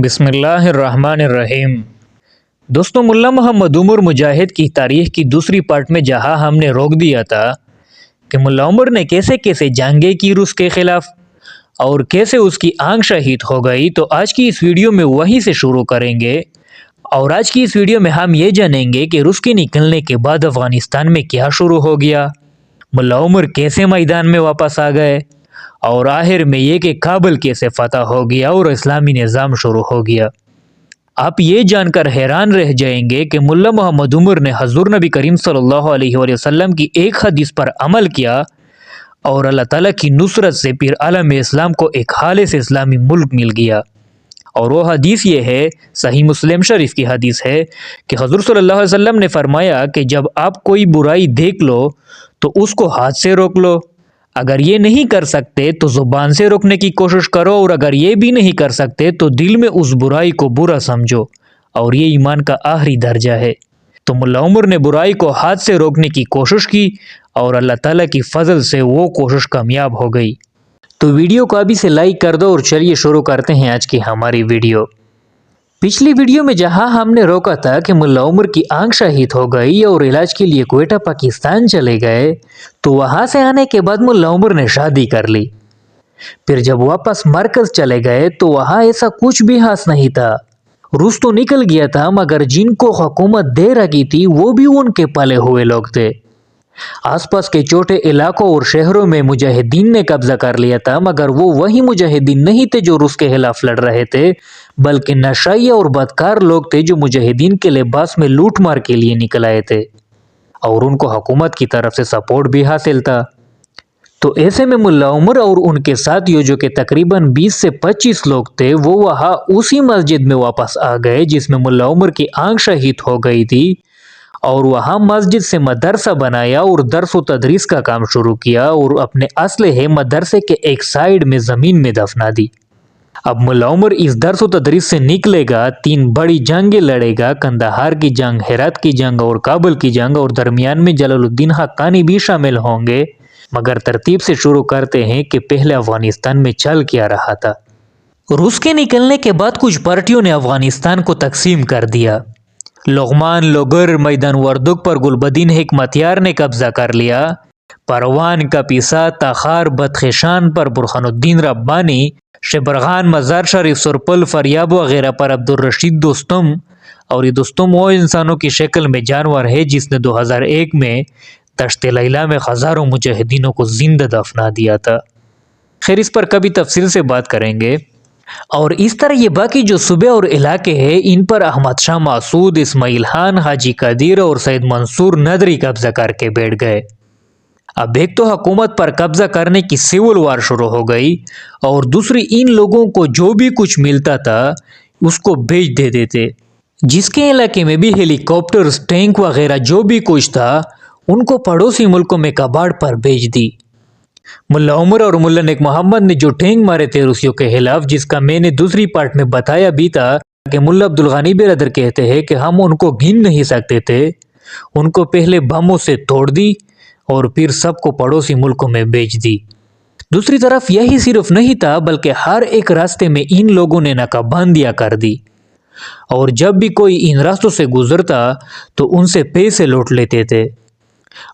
بسم اللہ الرحمن الرحیم۔ دوستوں، ملا محمد عمر مجاہد کی تاریخ کی دوسری پارٹ میں جہاں ہم نے روک دیا تھا کہ ملا عمر نے کیسے کیسے جنگیں کی روس کے خلاف اور کیسے اس کی آنکھ شہید ہو گئی، تو آج کی اس ویڈیو میں وہیں سے شروع کریں گے۔ اور آج کی اس ویڈیو میں ہم یہ جانیں گے کہ روس کے نکلنے کے بعد افغانستان میں کیا شروع ہو گیا، ملا عمر کیسے میدان میں واپس آ گئے، اور آخر میں یہ کہ کابل کیسے فتح ہو گیا اور اسلامی نظام شروع ہو گیا۔ آپ یہ جان کر حیران رہ جائیں گے کہ ملا محمد عمر نے حضور نبی کریم صلی اللہ علیہ وآلہ وسلم کی ایک حدیث پر عمل کیا اور اللہ تعالیٰ کی نصرت سے پھر عالم اسلام کو ایک خالص اسلامی ملک مل گیا۔ اور وہ حدیث یہ ہے، صحیح مسلم شریف کی حدیث ہے کہ حضور صلی اللہ علیہ وسلم نے فرمایا کہ جب آپ کوئی برائی دیکھ لو تو اس کو ہاتھ سے روک لو، اگر یہ نہیں کر سکتے تو زبان سے روکنے کی کوشش کرو، اور اگر یہ بھی نہیں کر سکتے تو دل میں اس برائی کو برا سمجھو، اور یہ ایمان کا آخری درجہ ہے۔ تو ملا عمر نے برائی کو ہاتھ سے روکنے کی کوشش کی اور اللہ تعالیٰ کی فضل سے وہ کوشش کامیاب ہو گئی۔ تو ویڈیو کو ابھی سے لائک کر دو اور چلیے شروع کرتے ہیں آج کی ہماری ویڈیو۔ پچھلی ویڈیو میں جہاں ہم نے روکا تھا کہ ملا عمر کی آنکھ شہید ہو گئی اور علاج کے لیے کوئٹہ پاکستان چلے گئے، تو وہاں سے آنے کے بعد ملا عمر نے شادی کر لی۔ پھر جب واپس مرکز چلے گئے تو وہاں ایسا کچھ بھی خاص نہیں تھا۔ روس تو نکل گیا تھا، مگر جن کو حکومت دے رکھی تھی وہ بھی ان کے پالے ہوئے لوگ تھے۔ آس پاس کے چھوٹے علاقوں اور شہروں میں مجاہدین نے قبضہ کر لیا تھا، مگر وہ وہی مجاہدین نہیں تھے جو روس کے خلاف لڑ رہے تھے، بلکہ نشائیہ اور بدکار لوگ تھے جو مجاہدین کے لباس میں لوٹ مار کے لیے نکل آئے تھے، اور ان کو حکومت کی طرف سے سپورٹ بھی حاصل تھا۔ تو ایسے میں ملا عمر اور ان کے ساتھیوں جو کہ تقریباً 20 سے 25 لوگ تھے، وہ وہاں اسی مسجد میں واپس آ گئے جس میں ملا عمر کی آنکھ شہید ہو گئی تھی، اور وہاں مسجد سے مدرسہ بنایا اور درس و تدریس کا کام شروع کیا، اور اپنے اسلحے مدرسے کے ایک سائیڈ میں زمین میں دفنا دی۔ اب ملا عمر اس درس و تدریس سے نکلے گا، 3 بڑی جنگیں لڑے گا، کندہار کی جنگ، ہرات کی جنگ اور کابل کی جنگ، اور درمیان میں جلال الدین حقانی بھی شامل ہوں گے۔ مگر ترتیب سے شروع کرتے ہیں کہ پہلے افغانستان میں چل کیا رہا تھا۔ روس کے نکلنے کے بعد کچھ پارٹیوں نے افغانستان کو تقسیم کر دیا۔ لغمان، لوگر، میدان وردک پر گلبدین حکمتیار نے قبضہ کر لیا، پروان، کپیسا، تخار، بدخشان پر برہان الدین ربانی، شبرغان، مزار شریف، سرپل، فریاب وغیرہ پر عبدالرشید دوستم، اور یہ دوستم وہ انسانوں کی شکل میں جانور ہے جس نے 2001 میں دشت لیلہ میں ہزاروں مجاہدینوں کو زندہ دفنا دیا تھا۔ خیر، اس پر کبھی تفصیل سے بات کریں گے۔ اور اس طرح یہ باقی جو صوبے اور علاقے ہیں، ان پر احمد شاہ مسعود، اسماعیل خان، حاجی قدیر اور سید منصور ندری قبضہ کر کے بیٹھ گئے۔ اب ایک تو حکومت پر قبضہ کرنے کی سول وار شروع ہو گئی، اور دوسری ان لوگوں کو جو بھی کچھ ملتا تھا اس کو بیچ دیتے تھے۔ جس کے علاقے میں بھی ہیلی کاپٹرز، ٹینک وغیرہ جو بھی کچھ تھا، ان کو پڑوسی ملکوں میں کباڑ پر بیچ دی۔ ملا عمر اور ملا نیک محمد نے جو ٹینک مارے تھے روسیوں کے خلاف، جس کا میں نے دوسری پارٹ میں بتایا بھی تھا کہ ملا عبدالغنی برادر کہتے ہیں کہ ہم ان کو گن نہیں سکتے تھے، ان کو پہلے بموں سے توڑ دی اور پھر سب کو پڑوسی ملکوں میں بیچ دی۔ دوسری طرف یہی صرف نہیں تھا، بلکہ ہر ایک راستے میں ان لوگوں نے ناکہ بندیاں کر دی، اور جب بھی کوئی ان راستوں سے گزرتا تو ان سے پیسے لوٹ لیتے تھے،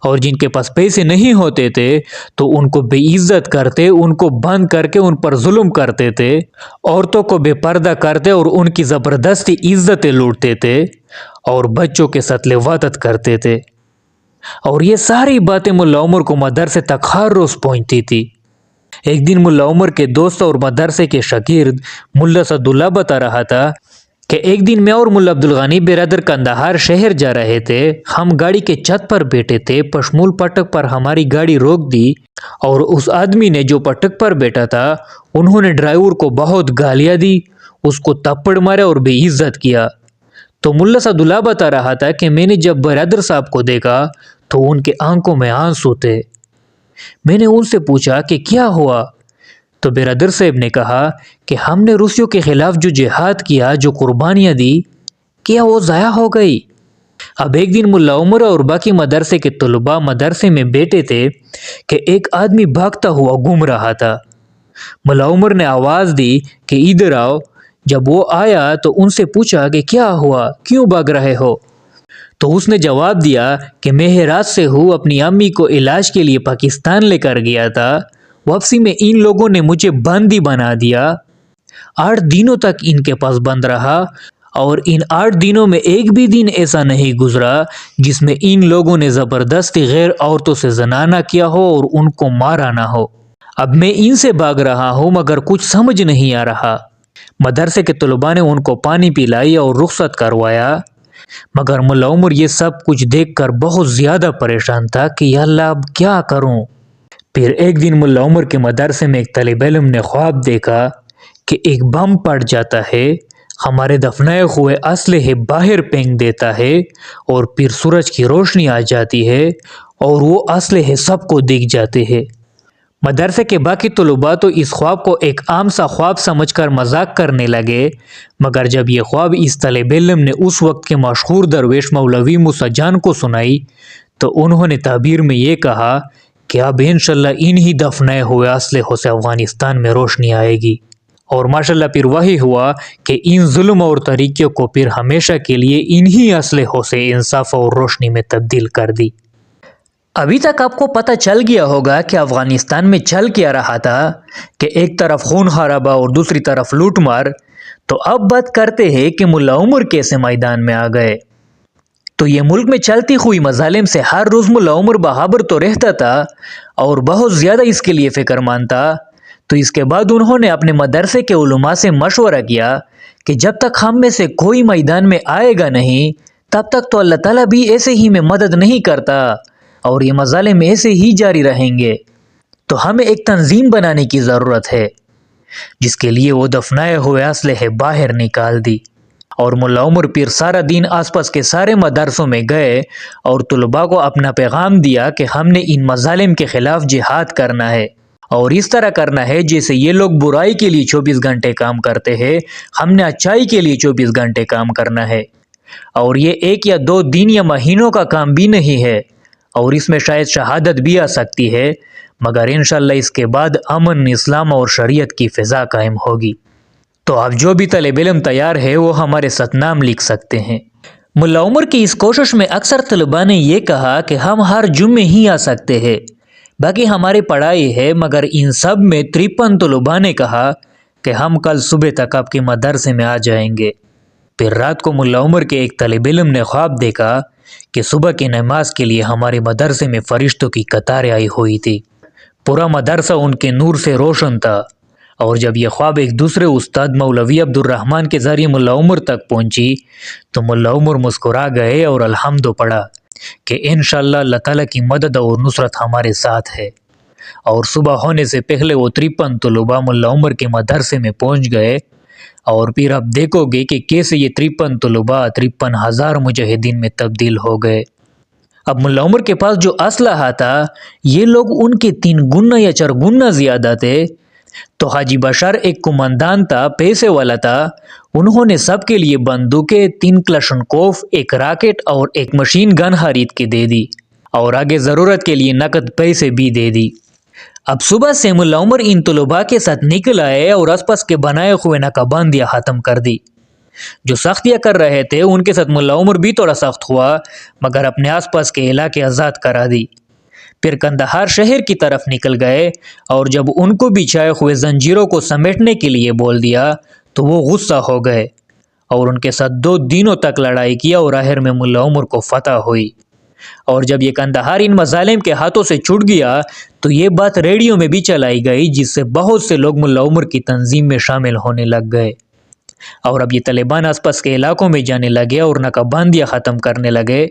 اور جن کے پاس پیسے نہیں ہوتے تھے تو ان کو بے عزت کرتے، ان کو بند کر کے ان پر ظلم کرتے تھے، عورتوں کو بے پردہ کرتے اور ان کی زبردستی عزتیں لوٹتے تھے، اور بچوں کے ساتھ لواطت کرتے تھے۔ اور یہ ساری باتیں ملا عمر کو مدرسے تک ہر روز پہنچتی تھی۔ ایک دن ملا عمر کے دوست اور مدرسے کے شاگرد ملا سعداللہ بتا رہا تھا کہ ایک دن میں اور ملا عبدالغنی برادر کندہار شہر جا رہے تھے، ہم گاڑی کے چھت پر بیٹھے تھے، پشمول پٹک پر ہماری گاڑی روک دی، اور اس آدمی نے جو پٹک پر بیٹھا تھا انہوں نے ڈرائیور کو بہت گالیاں دی، اس کو تپڑ مارے اور بے عزت کیا۔ تو ملا سعداللہ بتا رہا تھا کہ میں نے جب برادر صاحب کو دیکھا تو ان کے آنکھوں میں آنسو تھے۔ میں نے ان سے پوچھا کہ کیا ہوا؟ تو برادر صاحب نے کہا کہ ہم نے روسیوں کے خلاف جو جہاد کیا، جو قربانیاں دی، کیا وہ ضائع ہو گئی؟ اب ایک دن ملا عمر اور باقی مدرسے کے طلباء مدرسے میں بیٹھے تھے کہ ایک آدمی بھاگتا ہوا گھوم رہا تھا۔ ملا عمر نے آواز دی کہ ادھر آؤ، جب وہ آیا تو ان سے پوچھا کہ کیا ہوا، کیوں بھاگ رہے ہو؟ تو اس نے جواب دیا کہ میں ہرات سے ہوں، اپنی امی کو علاج کے لیے پاکستان لے کر گیا تھا، واپسی میں ان لوگوں نے مجھے بندی بنا دیا، 8 دنوں تک ان کے پاس بند رہا، اور ان 8 دنوں میں ایک بھی دن ایسا نہیں گزرا جس میں ان لوگوں نے زبردستی غیر عورتوں سے زنا نہ کیا ہو اور ان کو مارا نہ ہو۔ اب میں ان سے بھاگ رہا ہوں مگر کچھ سمجھ نہیں آ رہا۔ مدرسے کے طلباء نے ان کو پانی پلائی اور رخصت کروایا، مگر ملا عمر یہ سب کچھ دیکھ کر بہت زیادہ پریشان تھا کہ یا اللہ اب کیا کروں۔ پھر ایک دن ملا عمر کے مدرسے میں ایک طالب علم نے خواب دیکھا کہ ایک بم پڑ جاتا ہے، ہمارے دفنائے ہوئے اسلحے باہر پھینک دیتا ہے اور پھر سورج کی روشنی آ جاتی ہے اور وہ اسلحے سب کو دکھ جاتے ہیں۔ مدرسے کے باقی طلباء تو اس خواب کو ایک عام سا خواب سمجھ کر مذاق کرنے لگے، مگر جب یہ خواب اس طالب علم نے اس وقت کے مشہور درویش مولوی موسیٰ جان کو سنائی تو انہوں نے تعبیر میں یہ کہا کہ اب انشاءاللہ انہی دفنائے ہوئے اسلحوں سے افغانستان میں روشنی آئے گی، اور ماشاءاللہ پھر وہی ہوا کہ ان ظلم اور طریقوں کو پھر ہمیشہ کے لیے انہی اسلحوں سے انصاف اور روشنی میں تبدیل کر دی۔ ابھی تک آپ کو پتہ چل گیا ہوگا کہ افغانستان میں چل کیا رہا تھا کہ ایک طرف خون خرابہ اور دوسری طرف لوٹ مار، تو اب بات کرتے ہیں کہ ملا عمر کیسے میدان میں آ گئے۔ تو یہ ملک میں چلتی ہوئی مظالم سے ہر روز ملا عمر باخبر تو رہتا تھا اور بہت زیادہ اس کے لیے فکر مند تھا، تو اس کے بعد انہوں نے اپنے مدرسے کے علماء سے مشورہ کیا کہ جب تک ہم میں سے کوئی میدان میں آئے گا نہیں تب تک تو اللہ تعالیٰ بھی ایسے ہی میں مدد نہیں کرتا اور یہ مظالم ایسے ہی جاری رہیں گے، تو ہمیں ایک تنظیم بنانے کی ضرورت ہے، جس کے لیے وہ دفنائے ہوئے اسلحے باہر نکال دی۔ اور ملا عمر پھر سارا دن آس پاس کے سارے مدرسوں میں گئے اور طلباء کو اپنا پیغام دیا کہ ہم نے ان مظالم کے خلاف جہاد کرنا ہے، اور اس طرح کرنا ہے جیسے یہ لوگ برائی کے لیے 24 گھنٹے کام کرتے ہیں، ہم نے اچائی کے لیے 24 گھنٹے کام کرنا ہے، اور یہ 1 یا 2 دن یا مہینوں کا کام بھی نہیں ہے، اور اس میں شاید شہادت بھی آ سکتی ہے، مگر انشاءاللہ اس کے بعد امن، اسلام اور شریعت کی فضا قائم ہوگی۔ تو اب جو بھی طالب علم تیار ہے وہ ہمارے ساتھ نام لکھ سکتے ہیں۔ ملا عمر کی اس کوشش میں اکثر طلباء نے یہ کہا کہ ہم ہر جمعے ہی آ سکتے ہیں، باقی ہماری پڑھائی ہے، مگر ان سب میں 53 طلباء نے کہا کہ ہم کل صبح تک آپ کے مدرسے میں آ جائیں گے۔ پھر رات کو ملا عمر کے ایک طالب علم نے خواب دیکھا کہ صبح کی نماز کے لیے ہمارے مدرسے میں فرشتوں کی قطاریں آئی ہوئی تھی، پورا مدرسہ ان کے نور سے روشن تھا، اور جب یہ خواب ایک دوسرے استاد مولوی عبد الرحمن کے ذریعے ملا عمر تک پہنچی تو ملا عمر مسکرا گئے اور الحمد پڑھا کہ انشاءاللہ اللہ تعالیٰ کی مدد اور نصرت ہمارے ساتھ ہے، اور صبح ہونے سے پہلے وہ 53 طلباء ملا عمر کے مدرسے میں پہنچ گئے، اور پھر آپ دیکھو گے کہ کیسے یہ 53 طلباء 53,000 مجاہدین میں تبدیل ہو گئے۔ اب ملا عمر کے پاس جو اسلحہ تھا یہ لوگ ان کے 3 گنا یا 4 گنا زیادہ تھے، تو حاجی بشار ایک کمانڈان تھا، پیسے والا تھا، انہوں نے سب کے لیے بندوقیں، 3 کلاشنکوف، ایک راکٹ اور ایک مشین گن خرید کے دے دی، اور آگے ضرورت کے لیے نقد پیسے بھی دے دی۔ اب صبح سے ملا عمر ان طلباء کے ساتھ نکل آئے اور آس پاس کے بنائے ہوئے ناکہ بندیاں ختم کر دی۔ جو سختیاں کر رہے تھے ان کے ساتھ ملا عمر بھی تھوڑا سخت ہوا، مگر اپنے آس پاس کے علاقے آزاد کرا دی۔ پھر کندہار شہر کی طرف نکل گئے، اور جب ان کو بچھائے ہوئے زنجیروں کو سمیٹنے کے لیے بول دیا تو وہ غصہ ہو گئے، اور ان کے ساتھ 2 دنوں تک لڑائی کیا، اور آخر میں ملا عمر کو فتح ہوئی۔ اور جب یہ کندہار ان مظالم کے ہاتھوں سے چھوٹ گیا تو یہ بات ریڈیو میں بھی چلائی گئی، جس سے بہت سے لوگ ملا عمر کی تنظیم میں شامل ہونے لگ گئے، اور اب یہ طالبان آس پاس کے علاقوں میں جانے لگے اور ناکہ بندیاں ختم کرنے لگے۔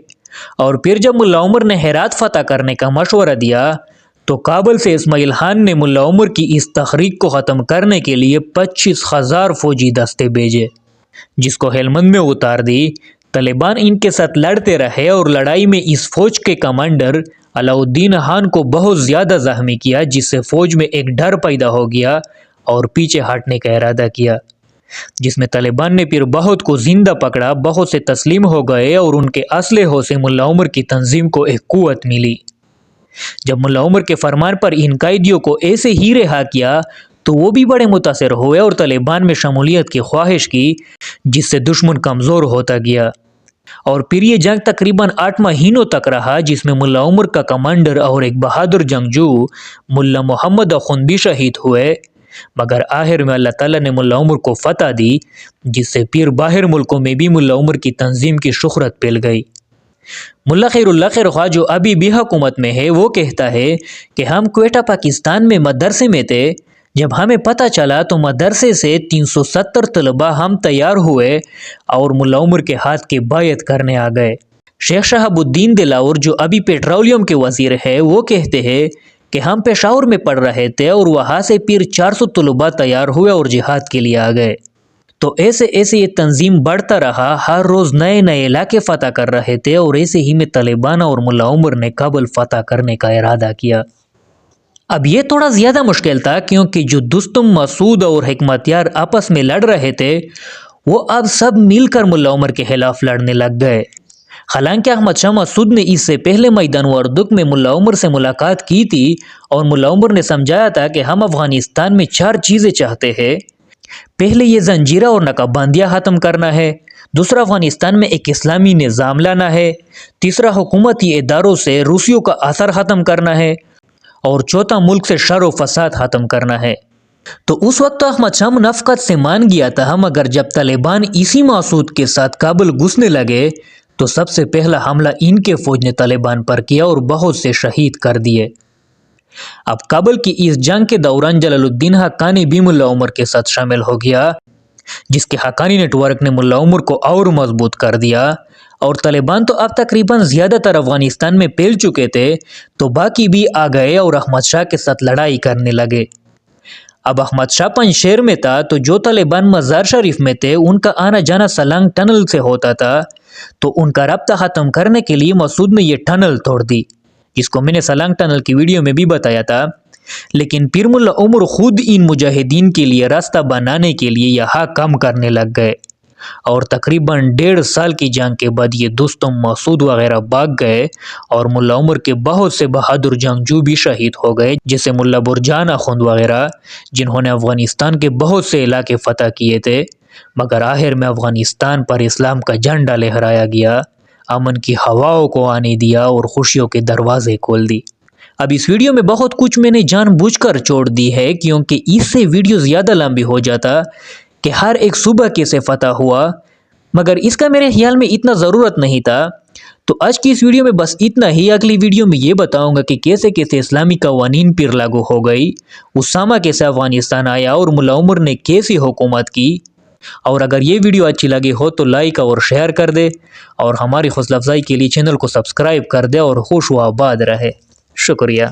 اور پھر جب ملا عمر نے ہرات فتح کرنے کا مشورہ دیا تو کابل سے اسماعیل خان نے ملا عمر کی اس تحریک کو ختم کرنے کے لیے 25,000 فوجی دستے بھیجے، جس کو ہلمند میں اتار دی۔ طالبان ان کے ساتھ لڑتے رہے اور لڑائی میں اس فوج کے کمانڈر علاؤالدین خان کو بہت زیادہ زخمی کیا، جس سے فوج میں ایک ڈر پیدا ہو گیا اور پیچھے ہٹنے کا ارادہ کیا، جس میں طالبان نے پھر بہت کو زندہ پکڑا، بہت سے تسلیم ہو گئے، اور ان کے اسلحوں سے ملا عمر کی تنظیم کو ایک قوت ملی۔ جب ملا عمر کے فرمان پر ان قیدیوں کو ایسے ہی رہا کیا تو وہ بھی بڑے متاثر ہوئے اور طالبان میں شمولیت کی خواہش کی، جس سے دشمن کمزور ہوتا گیا۔ اور پھر یہ جنگ تقریباً 8 مہینوں تک رہا، جس میں ملا عمر کا کمانڈر اور ایک بہادر جنگجو ملا محمد اخند بھی شہید ہوئے، مگر آخر میں اللہ تعالیٰ نے ملا عمر کو فتح دی، جس سے پھر باہر ملکوں میں بھی ملا عمر کی تنظیم کی شہرت پھیل گئی۔ ملا خیر اللہ خیر خواہ جو ابھی بھی حکومت میں ہے، وہ کہتا ہے کہ ہم کوئٹہ پاکستان میں مدرسے میں تھے، جب ہمیں پتہ چلا تو مدرسے سے 370 طلباء ہم تیار ہوئے اور ملا عمر کے ہاتھ کی بیعت کرنے آ گئے۔ شیخ شہاب الدین دلاور جو ابھی پیٹرولیم کے وزیر ہے، وہ کہتے ہیں کہ ہم پشاور میں پڑھ رہے تھے اور وہاں سے پھر 400 طلباء تیار ہوئے اور جہاد کے لیے آ گئے۔ تو ایسے ایسے یہ تنظیم بڑھتا رہا، ہر روز نئے نئے علاقے فتح کر رہے تھے، اور ایسے ہی میں طالبان اور ملا عمر نے کابل فتح کرنے کا ارادہ کیا۔ اب یہ تھوڑا زیادہ مشکل تھا، کیونکہ جو دستم، مسعود اور حکمت یار آپس میں لڑ رہے تھے، وہ اب سب مل کر ملا عمر کے خلاف لڑنے لگ گئے۔ حالانکہ احمد شاہ مسعود نے اس سے پہلے میدان وردک میں ملا عمر سے ملاقات کی تھی، اور ملا عمر نے سمجھایا تھا کہ ہم افغانستان میں 4 چیزیں چاہتے ہیں۔ پہلے یہ زنجیرہ اور نقابندیاں ختم کرنا ہے، دوسرا افغانستان میں ایک اسلامی نظام لانا ہے، تیسرا حکومتی اداروں سے روسیوں کا اثر ختم کرنا ہے، اور چوتھا ملک سے شر و فساد ختم کرنا ہے۔ تو اس وقت تو احمد شاہ منافقت سے مان گیا تھا، مگر جب طالبان اسی مقصود کے ساتھ کابل گھسنے لگے تو سب سے پہلا حملہ ان کے فوج نے طالبان پر کیا اور بہت سے شہید کر دیے۔ اب کابل کی اس جنگ کے دوران جلال الدین حقانی بھی ملا عمر کے ساتھ شامل ہو گیا، جس کے حقانی نیٹ ورک نے ملا عمر کو اور مضبوط کر دیا، اور طالبان تو اب تقریباً زیادہ تر افغانستان میں پھیل چکے تھے، تو باقی بھی آ گئے اور احمد شاہ کے ساتھ لڑائی کرنے لگے۔ اب احمد شاہ پنجشیر میں تھا، تو جو طالبان مزار شریف میں تھے ان کا آنا جانا سلنگ ٹنل سے ہوتا تھا، تو ان کا رابطہ ختم کرنے کے لیے مسعود نے یہ ٹنل توڑ دی، جس کو میں نے سلنگ ٹنل کی ویڈیو میں بھی بتایا تھا۔ لیکن پھر ملا عمر خود ان مجاہدین کے لیے راستہ بنانے کے لیے یہاں کم کرنے لگ گئے، اور تقریباً 1.5 سال کی جنگ کے بعد یہ دوستم، مسعود وغیرہ بھاگ گئے، اور ملا عمر کے بہت سے بہادر جنگجو بھی شہید ہو گئے، جیسے ملا برجان اخند وغیرہ، جنہوں نے افغانستان کے بہت سے علاقے فتح کیے تھے، مگر آخر میں افغانستان پر اسلام کا جھنڈا لہرایا گیا، امن کی ہواؤں کو آنے دیا اور خوشیوں کے دروازے کھول دی۔ اب اس ویڈیو میں بہت کچھ میں نے جان بوجھ کر چھوڑ دی ہے، کیونکہ اس سے ویڈیو زیادہ لمبی ہو جاتا کہ ہر ایک صوبہ کیسے فتح ہوا، مگر اس کا میرے خیال میں اتنا ضرورت نہیں تھا۔ تو آج کی اس ویڈیو میں بس اتنا ہی۔ اگلی ویڈیو میں یہ بتاؤں گا کہ کیسے کیسے اسلامی قوانین پھر لاگو ہو گئی، اسامہ کیسے افغانستان آیا اور ملا عمر نے کیسی حکومت کی۔ اور اگر یہ ویڈیو اچھی لگی ہو تو لائک اور شیئر کر دے، اور ہماری حوصلہ افزائی کے لیے چینل کو سبسکرائب کر دے، اور خوش و آباد رہے۔ شکریہ۔